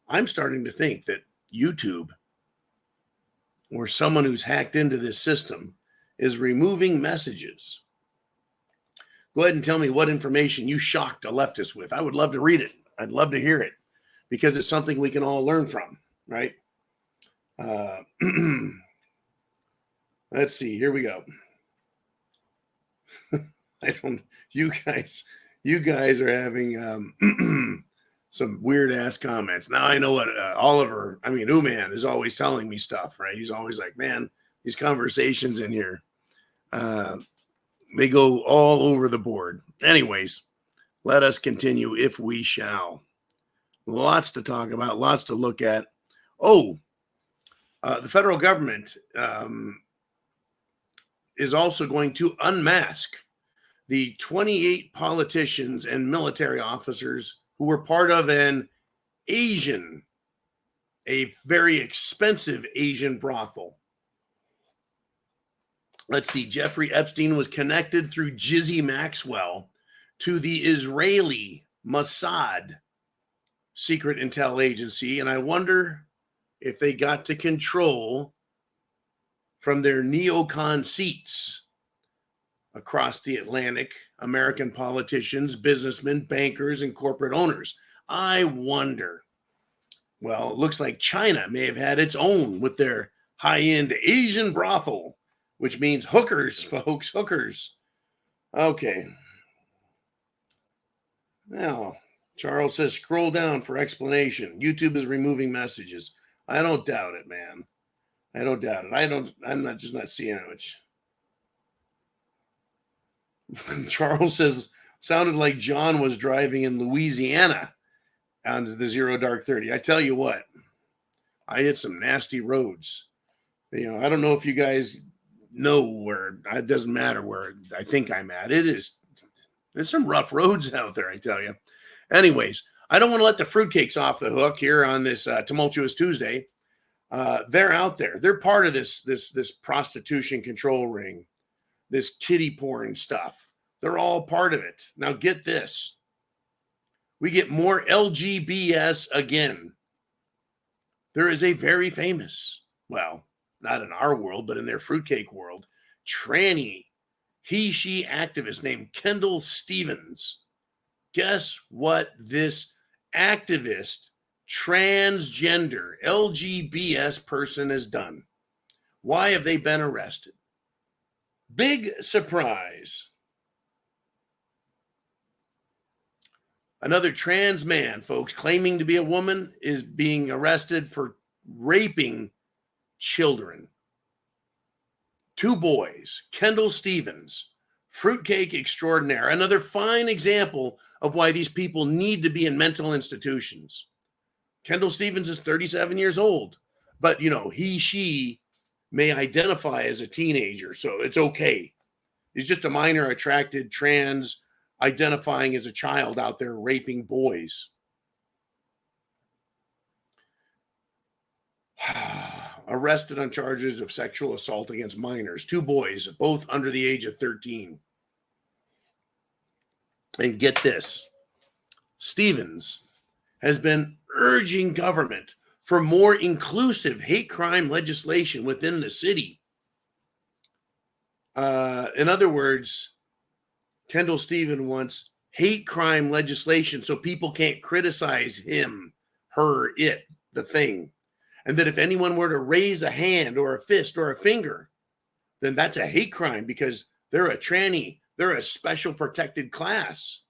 I'm starting to think that YouTube or someone who's hacked into this system is removing messages. Go ahead and tell me what information you shocked a leftist with. I would love to read it. I'd love to hear it because it's something we can all learn from, right? Let's see. Here we go. You guys are having some weird ass comments. Now I know what Uman is always telling me stuff, right? He's always like, man, these conversations in here, they go all over the board. Anyways, let us continue if we shall. Lots to talk about, lots to look at. The federal government is also going to unmask the 28 politicians and military officers who were part of a very expensive Asian brothel. Let's see. Jeffrey Epstein was connected through Jizzy Maxwell to the Israeli Mossad secret intel agency. And I wonder if they got to control from their neocon seats across the Atlantic, American politicians, businessmen, bankers, and corporate owners. I wonder. Well, it looks like China may have had its own with their high-end Asian brothel, which means hookers, folks, hookers. Okay. Now, Charles says, scroll down for explanation. YouTube is removing messages. I don't doubt it, man. I don't doubt it. I'm not seeing it much. Charles says, sounded like John was driving in Louisiana on the Zero Dark 30. I tell you what, I hit some nasty roads. I don't know if you guys know where, it doesn't matter where I think I'm at. There's some rough roads out there, I tell you. Anyways, I don't want to let the fruitcakes off the hook here on this Tumultuous Tuesday. They're out there. They're part of this prostitution control ring, this kiddie porn stuff. They're all part of it. Now get this. We get more LGBS again. There is a very famous, well, not in our world, but in their fruitcake world, tranny, he-she activist named Kendall Stevens. Guess what this activist, transgender, LGBS person has done? Why have they been arrested? Big surprise. Another trans man, folks, claiming to be a woman is being arrested for raping children. 2 boys, Kendall Stevens, fruitcake extraordinaire. Another fine example of why these people need to be in mental institutions. Kendall Stevens is 37 years old, but she may identify as a teenager, so it's okay. He's just a minor attracted trans identifying as a child out there raping boys. Arrested on charges of sexual assault against minors, 2 boys, both under the age of 13. And get this, Stevens has been urging government for more inclusive hate crime legislation within the city. In other words, Kendall Stevens wants hate crime legislation so people can't criticize him, her, it, the thing. And that if anyone were to raise a hand or a fist or a finger, then that's a hate crime because they're a tranny. They're a special protected class.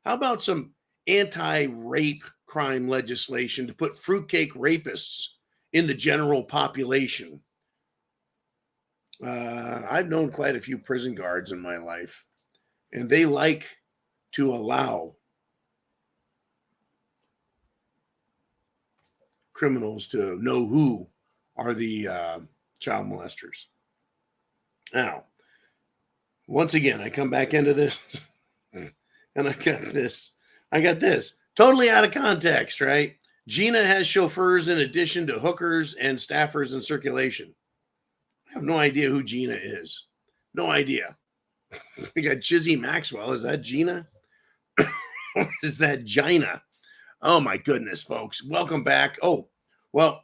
How about some anti-rape crime legislation to put fruitcake rapists in the general population? I've known quite a few prison guards in my life, and they like to allow criminals to know who are the child molesters. Now, once again, I come back into this and I got this totally out of context, right? Gina has chauffeurs in addition to hookers and staffers in circulation. I have no idea who Gina is. No idea. We got Chizzy Maxwell. Is that Gina? Or is that Gina? Oh, my goodness, folks. Welcome back. Oh, well,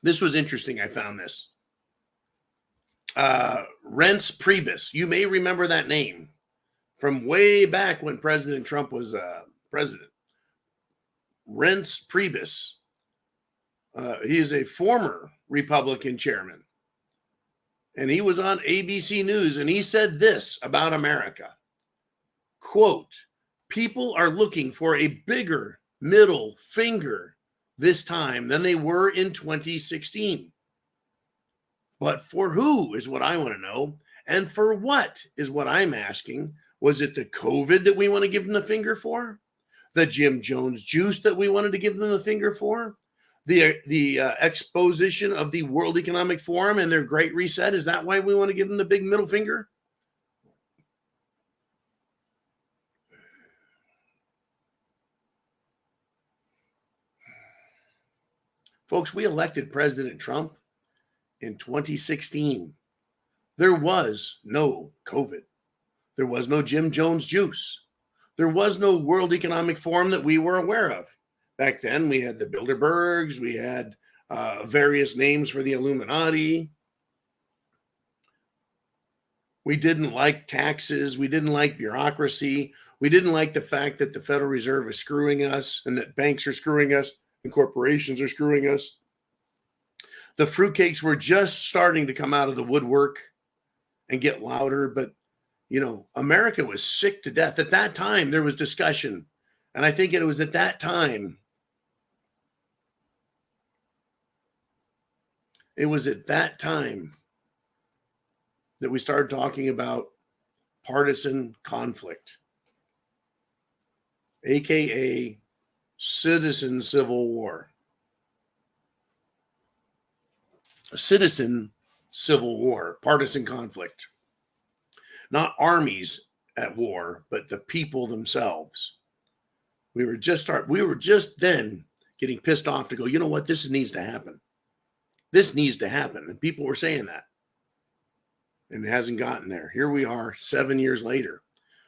this was interesting. I found this. Reince Priebus. You may remember that name from way back when President Trump was president. Reince Priebus. He is a former Republican chairman. And he was on ABC News, and he said this about America. Quote, people are looking for a bigger middle finger this time than they were in 2016. But for who is what I want to know. And for what is what I'm asking. Was it the COVID that we want to give them the finger for? The Jim Jones juice that we wanted to give them the finger for? The exposition of the World Economic Forum and their Great Reset? Is that why we want to give them the big middle finger? Folks, we elected President Trump in 2016. There was no COVID. There was no Jim Jones juice. There was no World Economic Forum that we were aware of. Back then, we had the Bilderbergs. We had various names for the Illuminati. We didn't like taxes. We didn't like bureaucracy. We didn't like the fact that the Federal Reserve is screwing us and that banks are screwing us and corporations are screwing us. The fruitcakes were just starting to come out of the woodwork and get louder. But, you know, America was sick to death. At that time, there was discussion. And I think it was at that time. It was at that time that we started talking about partisan conflict, AKA citizen civil war. A citizen civil war, partisan conflict. Not armies at war, but the people themselves. We were just then getting pissed off to go, you know what, this needs to happen. This needs to happen. And people were saying that. And it hasn't gotten there. Here we are 7 years later.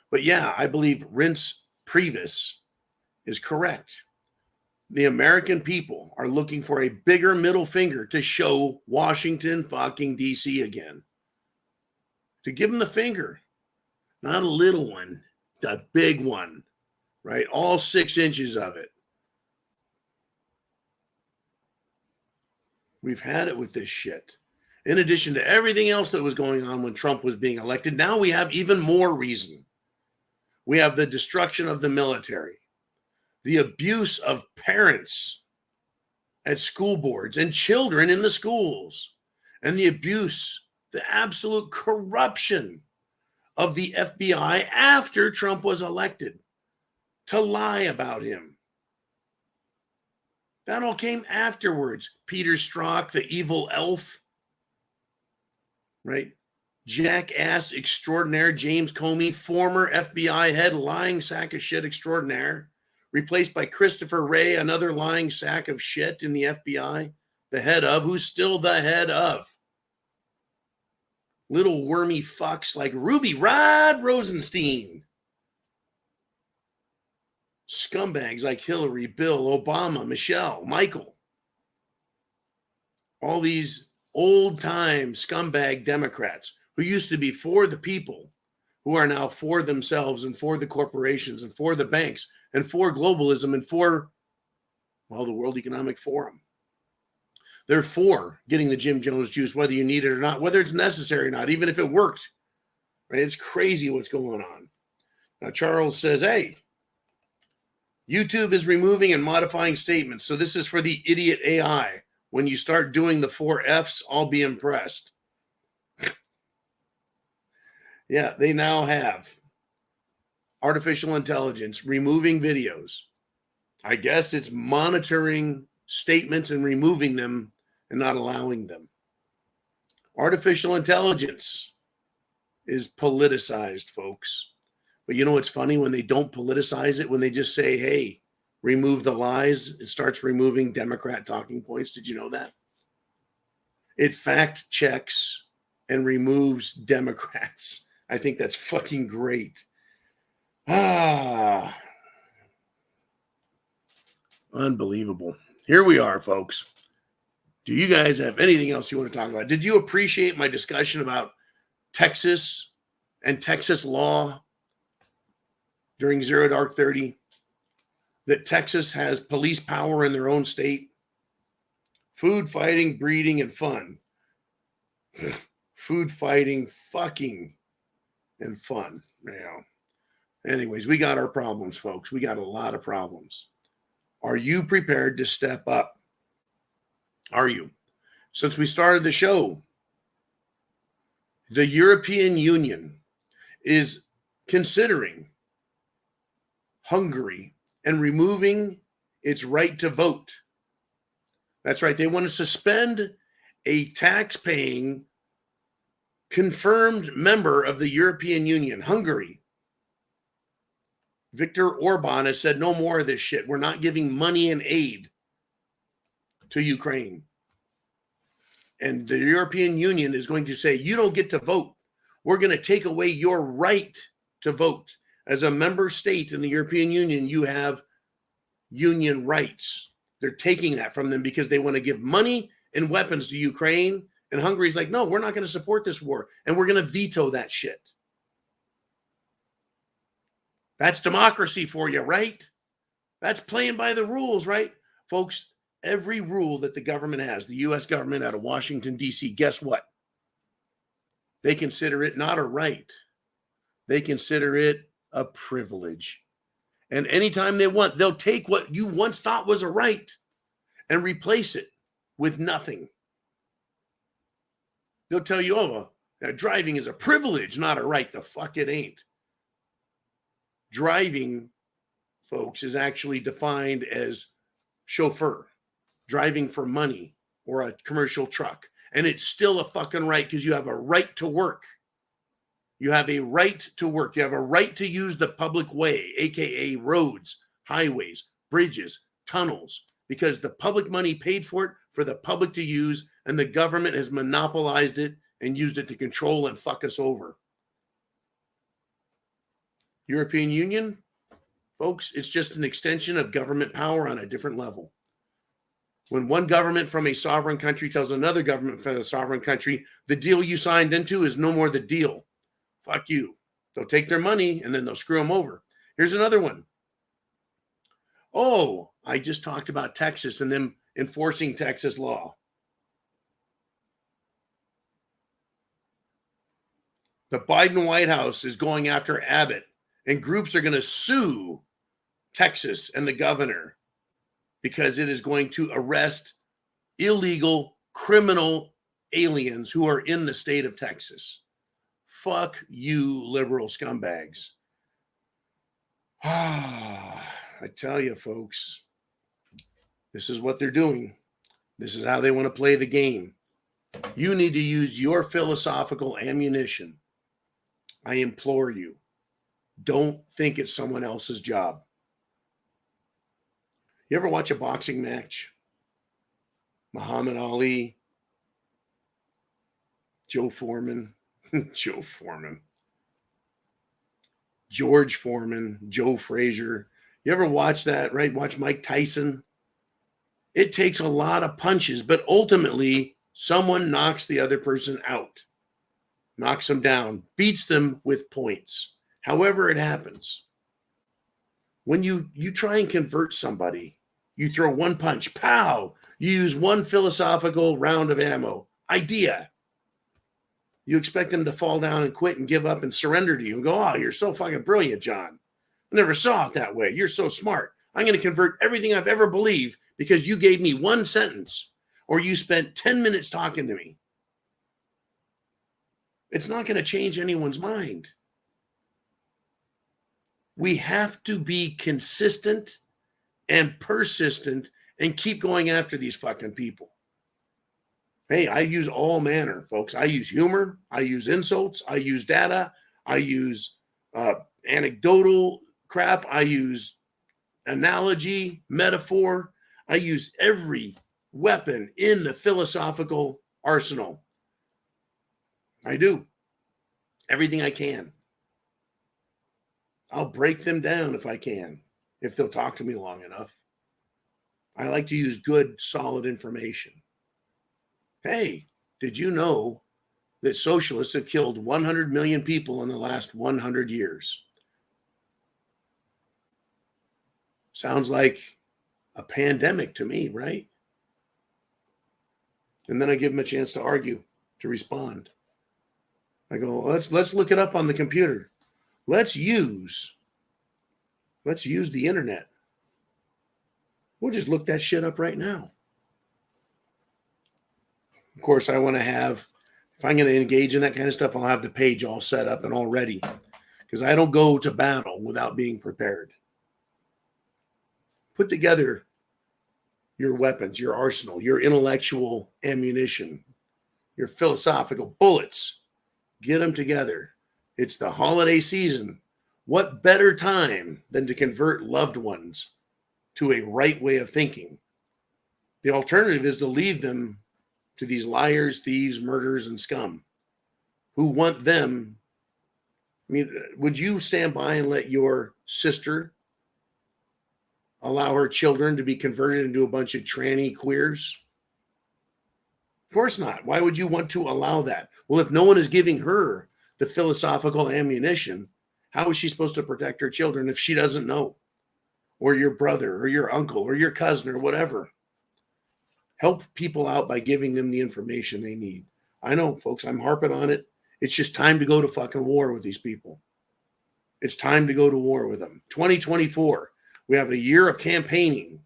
But yeah, I believe Reince Priebus is correct. The American people are looking for a bigger middle finger to show Washington fucking DC again. To give them the finger. Not a little one, the big one, right? All 6 inches of it. We've had it with this shit. In addition to everything else that was going on when Trump was being elected, now we have even more reason. We have the destruction of the military, the abuse of parents at school boards and children in the schools, and the abuse, the absolute corruption of the FBI after Trump was elected to lie about him. That all came afterwards. Peter Strzok, the evil elf, right? Jackass extraordinaire James Comey, former FBI head, lying sack of shit extraordinaire, replaced by Christopher Wray, another lying sack of shit in the FBI, the head of, who's still the head of. Little wormy fucks like Ruby Rod Rosenstein. Scumbags like Hillary, Bill, Obama, Michelle, Michael. All these old-time scumbag Democrats who used to be for the people, who are now for themselves and for the corporations and for the banks and for globalism and for, well, the World Economic Forum. They're for getting the Jim Jones juice, whether you need it or not, whether it's necessary or not, even if it worked. Right? It's crazy what's going on. Now, Charles says, hey, YouTube is removing and modifying statements. So this is for the idiot AI. When you start doing the 4 Fs, I'll be impressed. Yeah, they now have artificial intelligence removing videos. I guess it's monitoring statements and removing them and not allowing them. Artificial intelligence is politicized, folks. But you know what's funny? When they don't politicize it, when they just say, hey, remove the lies. It starts removing Democrat talking points. Did you know that? It fact checks and removes Democrats. I think that's fucking great. Unbelievable. Here we are, folks. Do you guys have anything else you want to talk about? Did you appreciate my discussion about Texas and Texas law during Zero Dark 30? That Texas has police power in their own state? Food, fighting, breeding, and fun. Food, fighting, fucking, and fun. Yeah. Anyways, we got our problems, folks. We got a lot of problems. Are you prepared to step up? Are you? Since we started the show, the European Union is considering Hungary and removing its right to vote. That's right. They want to suspend a tax-paying, confirmed member of the European Union, Hungary. Viktor Orban has said, no more of this shit. We're not giving money and aid to Ukraine. And the European Union is going to say, you don't get to vote. We're going to take away your right to vote. As a member state in the European Union, you have union rights. They're taking that from them because they want to give money and weapons to Ukraine. And Hungary's like, no, we're not going to support this war. And we're going to veto that shit. That's democracy for you, right? That's playing by the rules, right? Folks, every rule that the government has, the U.S. government out of Washington, D.C., guess what? They consider it not a right. They consider it a privilege. And anytime they want, they'll take what you once thought was a right and replace it with nothing. They'll tell you, oh, driving is a privilege, not a right. The fuck it ain't. Driving, folks, is actually defined as chauffeur, driving for money, or a commercial truck. And it's still a fucking right because you have a right to work. You have a right to work. You have a right to use the public way, aka roads, highways, bridges, tunnels, because the public money paid for it for the public to use, and the government has monopolized it and used it to control and fuck us over. European Union, folks, it's just an extension of government power on a different level. When one government from a sovereign country tells another government from a sovereign country, the deal you signed into is no more the deal. Fuck you. They'll take their money and then they'll screw them over. Here's another one. Oh, I just talked about Texas and them enforcing Texas law. The Biden White House is going after Abbott, and groups are going to sue Texas and the governor because it is going to arrest illegal criminal aliens who are in the state of Texas. Fuck you, liberal scumbags. I tell you, folks, this is what they're doing. This is how they want to play the game. You need to use your philosophical ammunition. I implore you. Don't think it's someone else's job. You ever watch a boxing match? Muhammad Ali, Joe Foreman, George Foreman, Joe Frazier. You ever watch that, right? Watch Mike Tyson. It takes a lot of punches, but ultimately someone knocks the other person out, knocks them down, beats them with points. However it happens. When you try and convert somebody, you throw one punch, pow, you use one philosophical round of ammo, idea. You expect them to fall down and quit and give up and surrender to you and go, oh, you're so fucking brilliant, John. I never saw it that way. You're so smart. I'm going to convert everything I've ever believed because you gave me one sentence or you spent 10 minutes talking to me. It's not going to change anyone's mind. We have to be consistent and persistent and keep going after these fucking people. Hey, I use all manner, folks. I use humor. I use insults. I use data. I use anecdotal crap. I use analogy, metaphor. I use every weapon in the philosophical arsenal. I do. Everything I can. I'll break them down if I can, if they'll talk to me long enough. I like to use good, solid information. Hey, did you know that socialists have killed 100 million people in the last 100 years? Sounds like a pandemic to me, right? And then I give them a chance to argue, to respond. I go, let's look it up on the computer. Let's use the internet. We'll just look that shit up right now. Of course, I want to have, if I'm going to engage in that kind of stuff, I'll have the page all set up and all ready, because I don't go to battle without being prepared. Put together your weapons, your arsenal, your intellectual ammunition, your philosophical bullets. Get them together. It's the holiday season. What better time than to convert loved ones to a right way of thinking? The alternative is to leave them to these liars, thieves, murderers, and scum who want them. I mean, would you stand by and let your sister allow her children to be converted into a bunch of tranny queers? Of course not. Why would you want to allow that? Well, if no one is giving her the philosophical ammunition, how is she supposed to protect her children if she doesn't know? Or your brother or your uncle or your cousin or whatever. Help people out by giving them the information they need. I know, folks, I'm harping on it. It's just time to go to fucking war with these people. It's time to go to war with them. 2024, we have a year of campaigning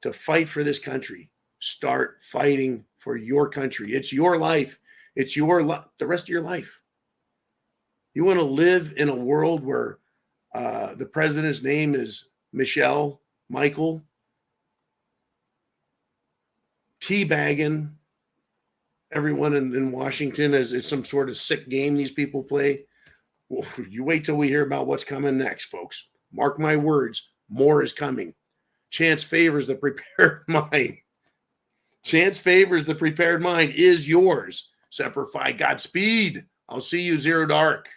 to fight for this country. Start fighting for your country. It's your life. It's the rest of your life. You want to live in a world where the president's name is Michael, teabagging everyone in Washington as it's some sort of sick game these people play. Well, you wait till we hear about what's coming next, folks. Mark my words, more is coming. Chance favors the prepared mind. Chance favors the prepared mind is yours. Semper Fi, Godspeed. I'll see you, Zero Dark.